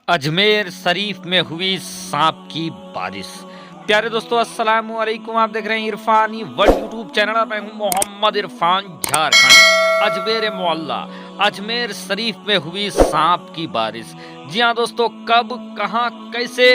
अजमेर शरीफ में हुई सांप की बारिश। प्यारे दोस्तों, अस्सलाम वालेकुम। आप देख रहे हैं इरफानी वर्ल्ड यूट्यूब चैनल और मैं हूं मोहम्मद इरफान झारखंड। अजमेर मोहल्ला अजमेर शरीफ में हुई सांप की बारिश। जी हाँ दोस्तों, कब कहां कैसे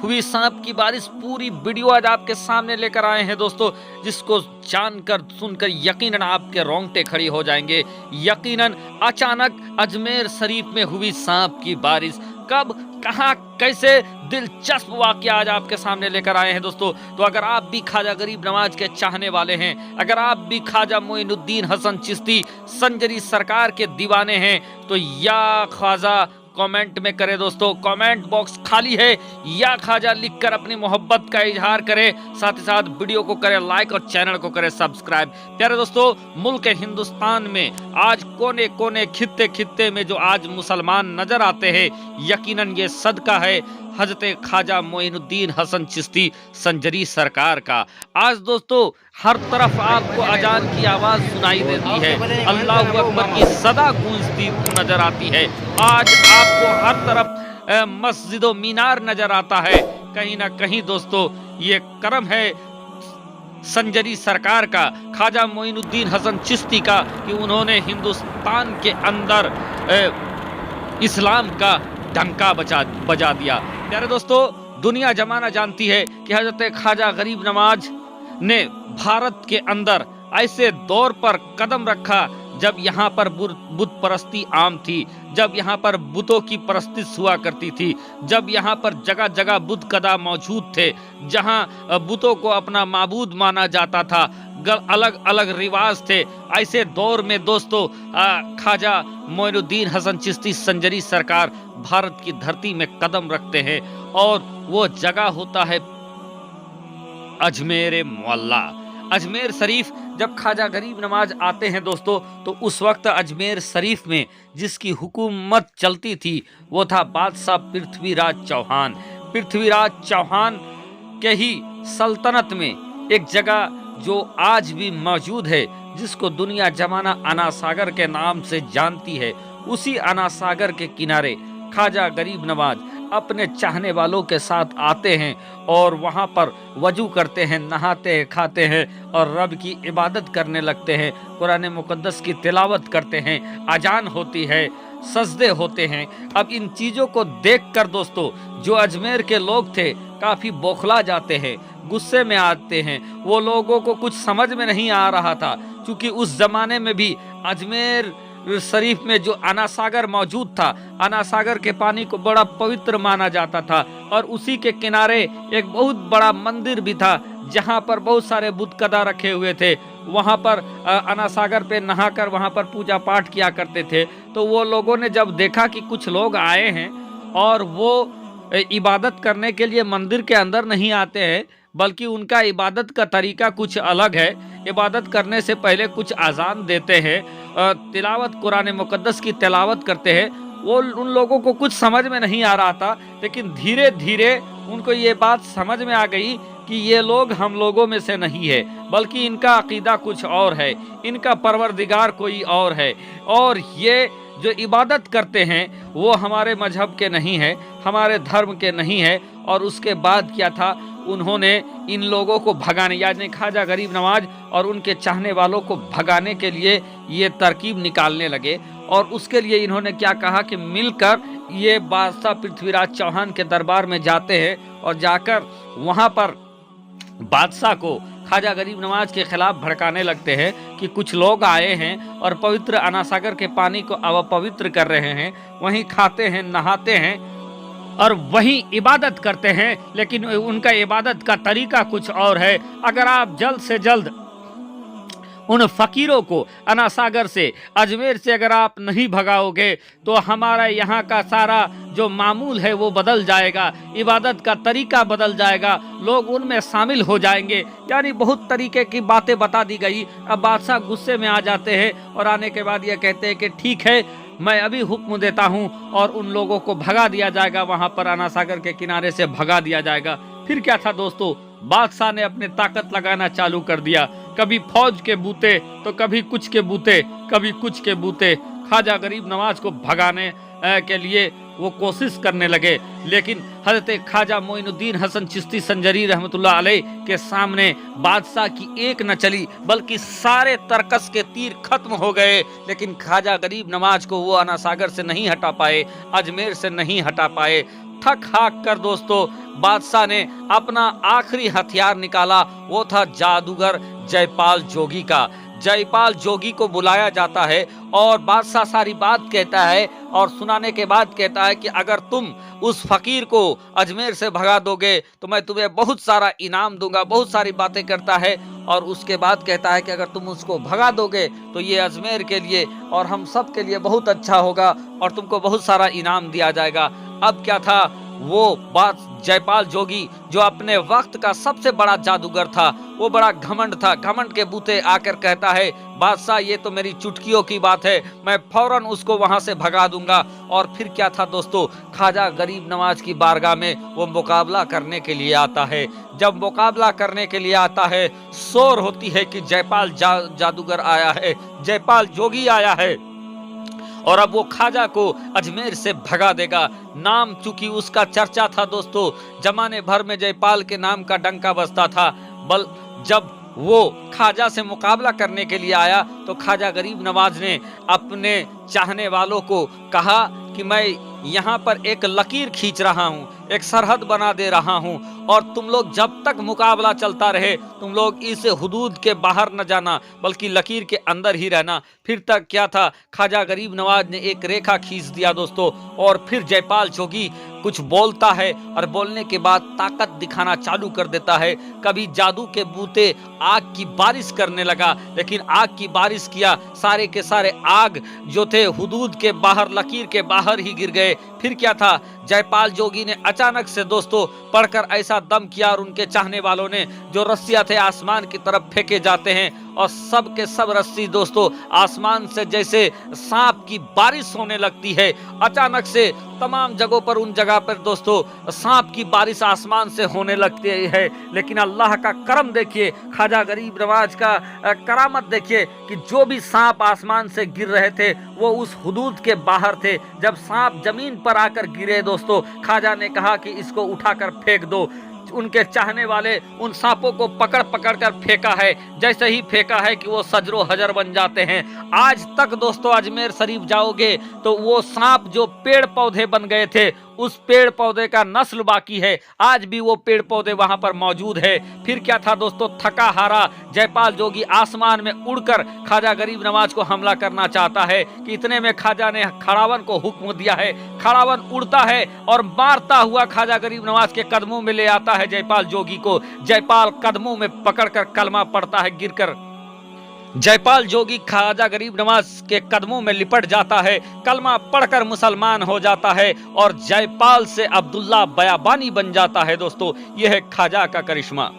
हुई सांप की बारिश, पूरी वीडियो आज आपके सामने लेकर आए हैं दोस्तों, जिसको जानकर सुनकर यकीनन आपके रोंगटे खड़ी हो जाएंगे। यकीनन अचानक अजमेर शरीफ में हुई सांप की बारिश, कब कहां कैसे, दिलचस्प वाकया आज आपके सामने लेकर आए हैं दोस्तों। तो अगर आप भी ख्वाजा गरीब नवाज के चाहने वाले हैं, अगर आप भी ख्वाजा मोइनुद्दीन हसन चिश्ती संजरी सरकार के दीवाने हैं, तो या ख्वाजा कमेंट में करें दोस्तों, कमेंट बॉक्स खाली है, या ख्वाजा लिखकर अपनी मोहब्बत का इजहार करें। साथ ही साथ वीडियो को करें लाइक और चैनल को करें सब्सक्राइब। प्यारे दोस्तों, मुल्क हिंदुस्तान में आज कोने कोने खित्ते खित्ते में जो आज मुसलमान नजर आते हैं, यकीनन ये सदका है हजरत ख्वाजा मोइनुद्दीन हसन चिश्ती संजरी सरकार का। आज दोस्तों हर तरफ आपको अजान की आवाज सुनाई देती है, अल्लाह अकबर की सदा गूंजती नजर आती है। आज आपको हर तरफ मस्जिद मीनार नजर आता है। कहीं ना कहीं दोस्तों ये करम है संजरी सरकार का, ख्वाजा मोइनुद्दीन हसन चिश्ती का, कि उन्होंने हिंदुस्तान के अंदर इस्लाम का डंका बजा दिया। प्यारे दोस्तों, दुनिया जमाना जानती है कि हजरत ख्वाजा गरीब नवाज ने भारत के अंदर ऐसे दौर पर कदम रखा जब यहाँ पर बुत परस्ती आम थी, जब यहाँ पर बुतों की परस्ती हुआ करती थी, जब यहाँ पर जगह जगह बुत कदा मौजूद थे, जहाँ बुतों को अपना माबूद माना जाता था, अलग अलग रिवाज थे। ऐसे दौर में दोस्तों ख्वाजा मोइनुद्दीन हसन चिश्ती संजरी सरकार भारत की धरती में कदम रखते हैं, और वो जगह होता है अजमेर मोहल्ला। अजमेर शरीफ जब ख्वाजा गरीब नवाज आते हैं दोस्तों, तो उस वक्त अजमेर शरीफ में जिसकी हुकूमत चलती थी वो था बादशाह पृथ्वीराज चौहान। पृथ्वीराज चौहान के ही सल्तनत में एक जगह जो आज भी मौजूद है, जिसको दुनिया जमाना अना सागर के नाम से जानती है, उसी अना सागर के किनारे ख्वाजा गरीब नवाज अपने चाहने वालों के साथ आते हैं और वहाँ पर वजू करते हैं, नहाते हैं, खाते हैं और रब की इबादत करने लगते हैं, कुरान मुकद्दस की तिलावत करते हैं, अजान होती है, सजदे होते हैं। अब इन चीज़ों को देखकर दोस्तों जो अजमेर के लोग थे काफ़ी बौखला जाते हैं, गुस्से में आते हैं। वो लोगों को कुछ समझ में नहीं आ रहा था, क्योंकि उस ज़माने में भी अजमेर शरीफ में जो अना सागर मौजूद था, अना सागर के पानी को बड़ा पवित्र माना जाता था, और उसी के किनारे एक बहुत बड़ा मंदिर भी था जहाँ पर बहुत सारे बुत कदा रखे हुए थे। वहाँ पर अना सागर पे नहाकर वहाँ पर पूजा पाठ किया करते थे। तो वो लोगों ने जब देखा कि कुछ लोग आए हैं और वो इबादत करने के लिए मंदिर के अंदर नहीं आते हैं, बल्कि उनका इबादत का तरीका कुछ अलग है। इबादत करने से पहले कुछ अजान देते हैं, तिलावत कुरान मुकद्दस की तिलावत करते हैं। वो उन लोगों को कुछ समझ में नहीं आ रहा था, लेकिन धीरे धीरे उनको ये बात समझ में आ गई कि ये लोग हम लोगों में से नहीं है, बल्कि इनका अकीदा कुछ और है, इनका परवरदिगार कोई और है, और ये जो इबादत करते हैं वो हमारे मजहब के नहीं है, हमारे धर्म के नहीं है। और उसके बाद क्या था, उन्होंने इन लोगों को भगाने, यानी ख्वाजा गरीब नवाज और उनके चाहने वालों को भगाने के लिए ये तरकीब निकालने लगे। और उसके लिए इन्होंने क्या कहा कि मिलकर ये बादशाह पृथ्वीराज चौहान के दरबार में जाते हैं, और जाकर वहाँ पर बादशाह को ख्वाजा गरीब नवाज के खिलाफ भड़काने लगते हैं कि कुछ लोग आए हैं और पवित्र अना सागर के पानी को अपवित्र कर रहे हैं, वहीं खाते हैं, नहाते हैं और वहीं इबादत करते हैं, लेकिन उनका इबादत का तरीका कुछ और है। अगर आप जल्द से जल्द उन फकीरों को अना सागर से, अजमेर से अगर आप नहीं भगाओगे, तो हमारा यहाँ का सारा जो मामूल है वो बदल जाएगा, इबादत का तरीका बदल जाएगा, लोग उनमें शामिल हो जाएंगे। यानी बहुत तरीके की बातें बता दी गई। अब बादशाह गुस्से में आ जाते हैं और आने के बाद ये कहते हैं कि ठीक है, मैं अभी हुक्म देता हूँ, और उन लोगों को भगा दिया जाएगा, वहाँ पर अना सागर के किनारे से भगा दिया जाएगा। फिर क्या था दोस्तों, बादशाह ने अपने ताकत लगाना चालू कर दिया, कभी फौज के बूते तो कभी कुछ के बूते, कभी कुछ के बूते, ख्वाजा गरीब नवाज को भगाने के लिए वो कोशिश करने लगे, लेकिन हजरत ख्वाजा मोइनुद्दीन हसन चिश्ती संजरी रहमतुल्लाह अलैह के सामने बादशाह की एक न चली बल्कि सारे तरकस के तीर खत्म हो गए। लेकिन ख्वाजा गरीब नवाज को वो अना सागर से नहीं हटा पाए, अजमेर से नहीं हटा पाए। थक हाक कर दोस्तों बादशाह ने अपना आखिरी हथियार निकाला, वो था जादूगर जयपाल जोगी का। जयपाल जोगी को बुलाया जाता है और बादशाह सारी बात कहता है और सुनाने के बाद कहता है कि अगर तुम उस फकीर को अजमेर से भगा दोगे तो मैं तुम्हें बहुत सारा इनाम दूंगा। बहुत सारी बातें करता है और उसके बाद कहता है कि अगर तुम उसको भगा दोगे तो ये अजमेर के लिए और हम सब के लिए बहुत अच्छा होगा और तुमको बहुत सारा इनाम दिया जाएगा। अब क्या था, वो बात जयपाल जोगी जो अपने वक्त का सबसे बड़ा जादूगर था, वो बड़ा घमंड था। घमंड के बूते आकर कहता है बादशाह ये तो मेरी चुटकियों की बात है, मैं फौरन उसको वहां से भगा दूंगा। और फिर क्या था दोस्तों, ख्वाजा गरीब नवाज की बारगाह में वो मुकाबला करने के लिए आता है। जब मुकाबला करने के लिए आता है शोर होती है कि जयपाल जादूगर आया है, जयपाल जोगी आया है और अब वो ख्वाजा को अजमेर से भगा देगा। नाम चूंकि उसका चर्चा था दोस्तों, जमाने भर में जयपाल के नाम का डंका बजता था। जब वो ख्वाजा से मुकाबला करने के लिए आया तो ख्वाजा गरीब नवाज ने अपने चाहने वालों को कहा कि मैं यहाँ पर एक लकीर खींच रहा हूँ, एक सरहद बना दे रहा हूँ और तुम लोग जब तक मुकाबला चलता रहे तुम लोग इस हुदूद के बाहर न जाना बल्कि लकीर के अंदर ही रहना। फिर तक क्या था, ख्वाजा गरीब नवाज ने एक रेखा खींच दिया दोस्तों और फिर जयपाल जोगी कुछ बोलता है और बोलने के बाद ताकत दिखाना चालू कर देता है। कभी जादू के बूते आग की बारिश करने लगा, लेकिन आग की बारिश किया, सारे के सारे आग जो थे हुदूद के बाहर, लकीर के बाहर ही गिर गए। फिर क्या था, जयपाल जोगी ने अचानक से दोस्तों पढ़कर ऐसा दम किया और उनके चाहने वालों ने जो रस्सियां थे आसमान की तरफ फेंके जाते हैं और सब के सब रस्सी दोस्तों आसमान से जैसे सांप की बारिश होने लगती है। अचानक से तमाम जगहों पर, उन जगह पर दोस्तों सांप की बारिश आसमान से होने लगती है। लेकिन अल्लाह का करम देखिए, ख्वाजा गरीब नवाज का करामत देखिए कि जो भी सांप आसमान से गिर रहे थे वो उस हुदूद के बाहर थे। जब सांप जमीन पर आकर गिरे दोस्तों, ख्वाजा ने कहा कि इसको उठाकर फेंक दो। उनके चाहने वाले उन सांपों को पकड़ पकड़ कर फेंका है, जैसे ही फेंका है कि वो सजरो हजर बन जाते हैं। आज तक दोस्तों अजमेर शरीफ जाओगे तो वो सांप जो पेड़ पौधे बन गए थे उस पेड़ पौधे का नस्ल बाकी है, आज भी वो पेड़ पौधे वहां पर मौजूद है। फिर क्या था दोस्तों, थका हारा जयपाल जोगी आसमान में उड़कर ख्वाजा गरीब नवाज को हमला करना चाहता है कि इतने में ख्वाजा ने खड़ावन को हुक्म दिया है। खड़ावन उड़ता है और मारता हुआ ख्वाजा गरीब नवाज के कदमों में ले आता है जयपाल जोगी को। जयपाल कदमों में पकड़कर कलमा पड़ता है गिरकर। जयपाल जोगी ख्वाजा गरीब नवाज के कदमों में लिपट जाता है, कलमा पढ़कर मुसलमान हो जाता है और जयपाल से अब्दुल्ला बयाबानी बन जाता है। दोस्तों यह है ख्वाजा का करिश्मा।